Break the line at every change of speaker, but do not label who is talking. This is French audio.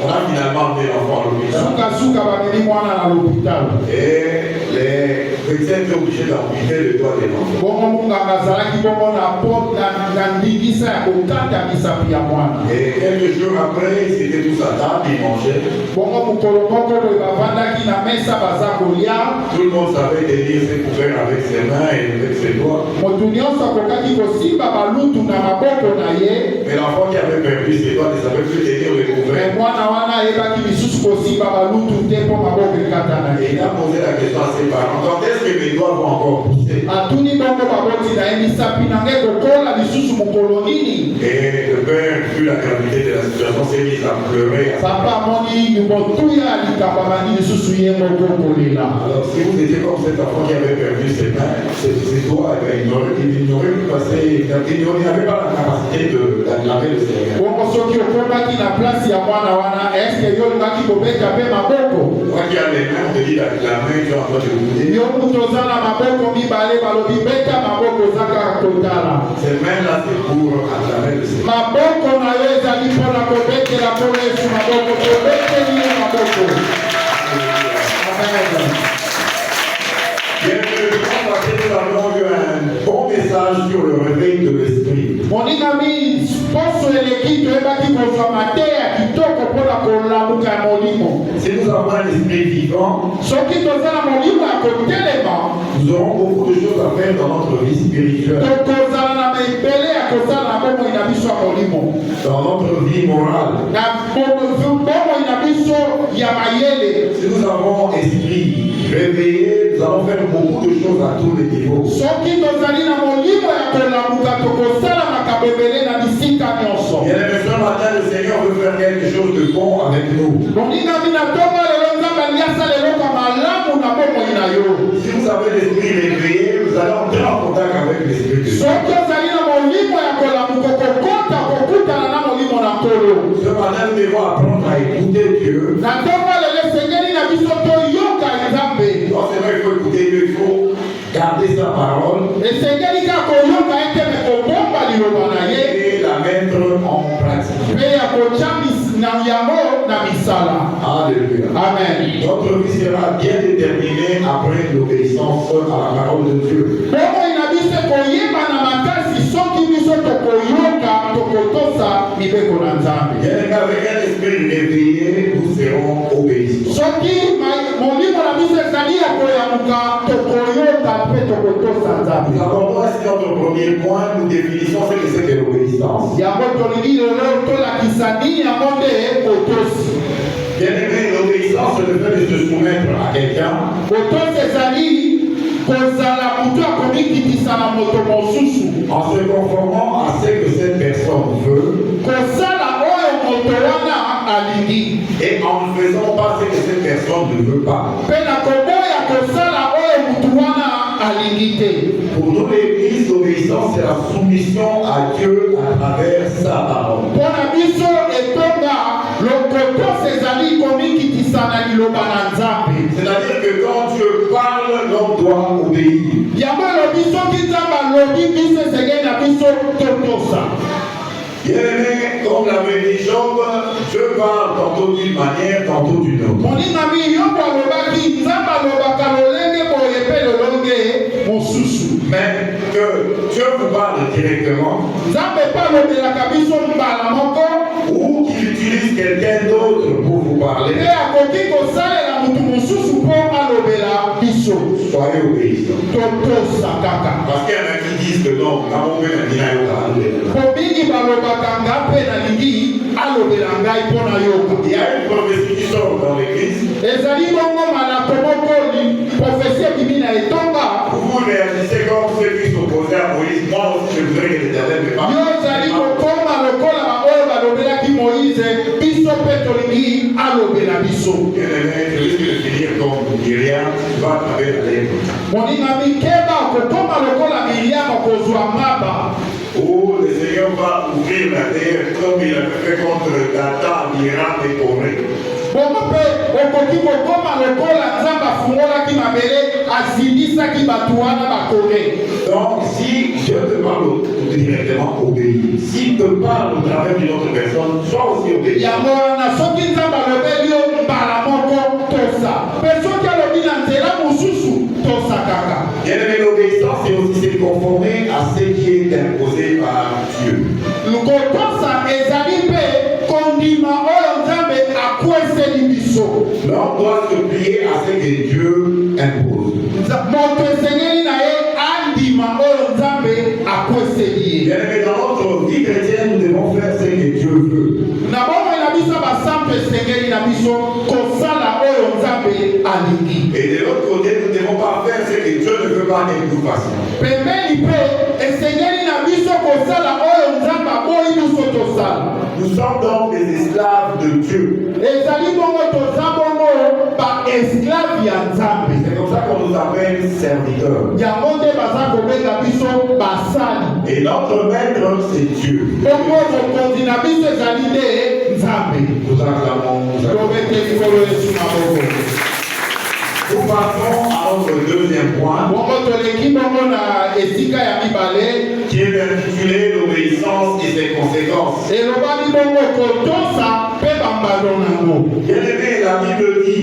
On a finalement amené l'enfant à l'hôpital. Et les médecins étaient obligés d'amputer le doigt de l'enfant. Et quelques jours après, ils étaient tous à table, ils mangeaient. Tout le monde savait tenir ses couverts avec ses mains et avec ses doigts. Mais l'enfant qui avait perdu ses doigts ne savait plus tenir les couverts. Et il a posé la question à ses parents, quand est-ce que mes doigts vont encore pousser? Et le père, vu la gravité de la situation, s'est mis à pleurer. Alors si vous étiez comme cet enfant qui avait perdu ses mains, ses doigts, il n'aurait pu passer, il n'avait pas la capacité d'acclamer le Seigneur. Moi qui a les mains, on te dit la main, tu es en train de bouger. Ces mains-là, c'est pour acclamer le Seigneur. Bien, je pense que nous avons eu un bon message sur le réveil de l'esprit. Si nous avons un esprit vivant, nous aurons beaucoup de choses à faire dans notre vie spirituelle, dans notre vie morale. Si nous avons esprit réveillé, nous allons faire beaucoup de choses à tous les niveaux. Et ce matin, le Seigneur veut faire quelque chose de bon avec nous. Si vous avez l'esprit réveillé, vous allez entrer en contact avec l'esprit de Dieu. Ce matin, nous devons apprendre à écouter Dieu. Non seulement il faut écouter Dieu, il faut garder sa parole et la mettre en pratique. Alléluia. Amen. Notre vie sera bien déterminée après l'obéissance à la parole de Dieu. Et avec un esprit réveillé, nous serons obéissants. Nous abordons ici notre premier point, nous définissons ce que c'est que l'obéissance. Bien aimé, l'obéissance, c'est le fait de se soumettre à quelqu'un en se conformant à ce que cette personne veut et en ne faisant pas ce que cette personne ne veut pas. Pour nous, l'Église, l'obéissance, c'est la soumission à Dieu à travers sa parole. C'est-à-dire que quand Dieu parle, l'homme doit obéir. Bien-aimé, comme l'avait dit Job, Dieu parle tantôt d'une manière, tantôt d'une autre. Mais que Dieu vous parle directement ou qu'il utilise quelqu'un d'autre pour vous parler, soyez obéissants. Parce qu'il y en a qui disent que non, il y a une prophétie qui sort dans l'église. Vous réagissez comme ceux qui s'opposaient à Moïse. Moi aussi, je voudrais que l'Éternel me parle. Je risque de finir comme Myriam, tu vas attraper la lèvre. Où le Seigneur va ouvrir la terre comme il a fait contre Dathan, Myriam et Corée. Donc, si Dieu te parle directement, obéis. S'il te parle au travers d'une autre personne, sois aussi obéissant. Bien-aimé, l'obéissance, c'est aussi se conformer à ce qui est imposé par Dieu. L'homme doit se plier à ce que Dieu impose. Bien-aimé, dans notre vie chrétienne, nous devons faire ce que Dieu veut. Et de l'autre côté, nous ne devons pas faire ce que Dieu ne veut pas que nous fassions. Nous sommes donc des esclaves de Dieu. C'est comme ça qu'on nous appelle serviteurs. Et notre maître, c'est Dieu. Nous acclamons. Nous passons à notre deuxième point, qui est intitulé l'obéissance et ses conséquences. Bien aimé, la Bible dit